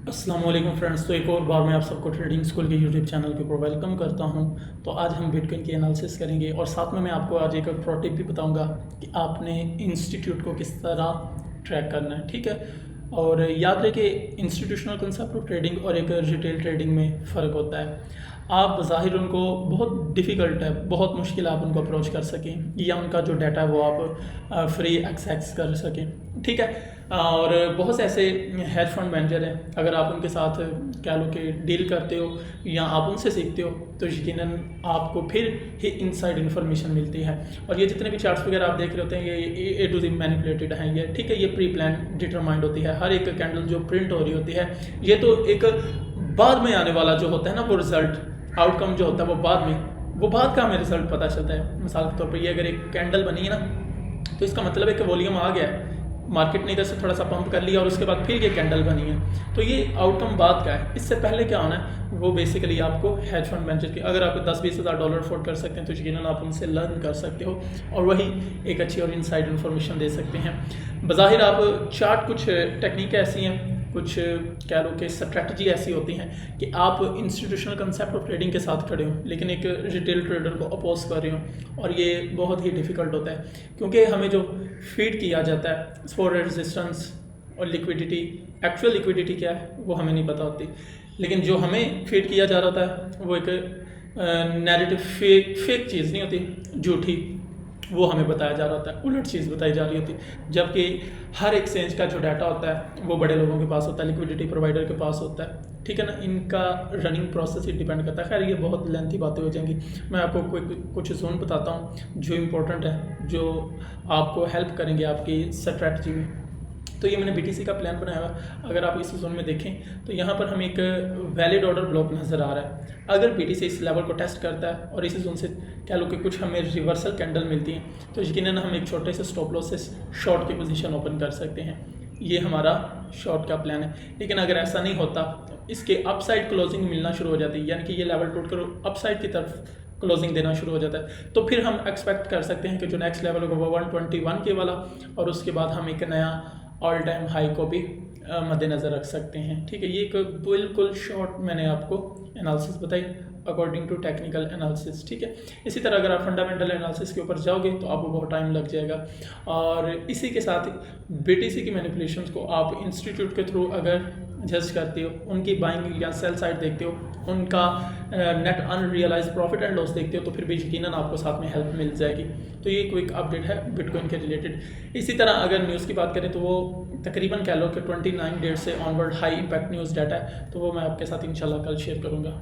अस्सलाम वालेकुम फ्रेंड्स। तो एक और बार मैं आप सबको ट्रेडिंग स्कूल के यूट्यूब चैनल के ऊपर वेलकम करता हूं। तो आज हम बिटकॉइन की एनालिसिस करेंगे और साथ में मैं आपको आज एक प्रो टिप भी बताऊंगा कि आपने इंस्टीट्यूट को किस तरह ट्रैक करना है। ठीक है, और याद रहे कि इंस्टीट्यूशनल कंसेप्ट ऑफ ट्रेडिंग और एक रिटेल ट्रेडिंग में फ़र्क होता है। आप ज़ाहिर उनको बहुत डिफ़िकल्ट है, बहुत मुश्किल आप उनको अप्रोच कर सकें या उनका जो डाटा है वो आप फ्री एक्सेस कर सकें। ठीक है, और बहुत से ऐसे हेज फंड मैनेजर हैं, अगर आप उनके साथ कह लो कि डील करते हो या आप उनसे सीखते हो तो यकीनन आपको फिर ही इनसाइड इन्फॉर्मेशन मिलती है। और ये जितने भी चार्ट्स वगैरह आप देख रहे होते हैं ये ए टू ज़ेड मैनिपुलेटेड हैं ये। ठीक है, ये प्री प्लान डिटरमाइंड होती है। हर एक कैंडल जो प्रिंट हो रही होती है ये तो एक बाद में आने वाला जो होता है ना वो रिजल्ट आउटकम जो होता है वो बाद का हमें रिजल्ट पता चलता है। मिसाल के तौर पर ये अगर एक कैंडल बनी है ना तो इसका मतलब है कि वॉल्यूम आ गया है, मार्केट ने इधर से थोड़ा सा पंप कर लिया और उसके बाद फिर ये कैंडल बनी है। तो ये आउटकम बाद का है। इससे पहले क्या होना है वो बेसिकली आपको हेज फंड मैनेजर की, अगर आप 10-20 हज़ार डॉलर अफोर्ड कर सकते हैं तो यकीनन आप उनसे लर्न कर सकते हो और वही एक अच्छी और इनसाइड इन्फॉर्मेशन दे सकते हैं। बज़ाहिर आप चार्ट कुछ टेक्निक ऐसी हैं, कुछ कह लो कि स्ट्रैटेजी ऐसी होती हैं कि आप इंस्टीट्यूशनल कंसेप्ट ऑफ ट्रेडिंग के साथ खड़े हो लेकिन एक रिटेल ट्रेडर को अपोज कर रहे हो, और ये बहुत ही डिफ़िकल्ट होता है क्योंकि हमें जो फीड किया जाता है फॉर रेजिस्टेंस और लिक्विडिटी, एक्चुअल लिक्विडिटी क्या है वो हमें नहीं पता होती, लेकिन जो हमें फीड किया जा रहा था वो एक नैरेटिव फेक चीज़ नहीं होती, झूठी, वो हमें बताया जा रहा होता है, उलट चीज़ बताई जा रही होती है। जबकि हर एक्सचेंज का जो डाटा होता है वो बड़े लोगों के पास होता है, लिक्विडिटी प्रोवाइडर के पास होता है। ठीक है ना, इनका रनिंग प्रोसेस ही डिपेंड करता है। खैर ये बहुत लेंथी बातें हो जाएंगी, मैं आपको कुछ जोन बताता हूँ जो इम्पोर्टेंट है, जो आपको हेल्प करेंगे आपकी स्ट्रैटेजी में। तो ये मैंने BTC का प्लान बनाया हुआ। अगर आप इस जोन में देखें तो यहाँ पर हमें एक वैलिड ऑर्डर ब्लॉक नज़र आ रहा है। अगर BTC इस लेवल को टेस्ट करता है और इस जोन से कह लो कि कुछ हमें रिवर्सल कैंडल मिलती है तो यकीनन हम एक छोटे से स्टॉप लॉस से शॉर्ट की पोजीशन ओपन कर सकते हैं। ये हमारा शॉर्ट का प्लान है। लेकिन अगर ऐसा नहीं होता, इसके अपसाइड क्लोजिंग मिलना शुरू हो जाती है, यानी कि ये लेवल टूट कर अपसाइड की तरफ क्लोजिंग देना शुरू हो जाता है, तो फिर हम एक्सपेक्ट कर सकते हैं कि जो नेक्स्ट लेवल होगा वो 121 के वाला, और उसके बाद हम एक नया ऑल टाइम हाई को भी मद्देनज़र रख सकते हैं। ठीक है, ये एक बिल्कुल शॉर्ट मैंने आपको एनालिसिस बताई अकॉर्डिंग टू टेक्निकल एनालिसिस। ठीक है, इसी तरह अगर आप फंडामेंटल एनालिसिस के ऊपर जाओगे तो आपको बहुत टाइम लग जाएगा। और इसी के साथ BTC की मैनिपुलेशंस को आप इंस्टीट्यूट के थ्रू अगर जज करते हो, उनकी बाइंग या सेल साइड देखते हो, उनका net unrealised profit and loss देखते हो तो फिर भी यकीनन आपको साथ में हेल्प मिल जाएगी। तो ये क्विक अपडेट है बिटकॉइन के रिलेटेड। इसी तरह अगर न्यूज़ की बात करें तो वो तकरीबन कह लो कि 29 डेट से onward high impact news data है, तो वो मैं आपके साथ इंशाल्लाह कल शेयर करूँगा।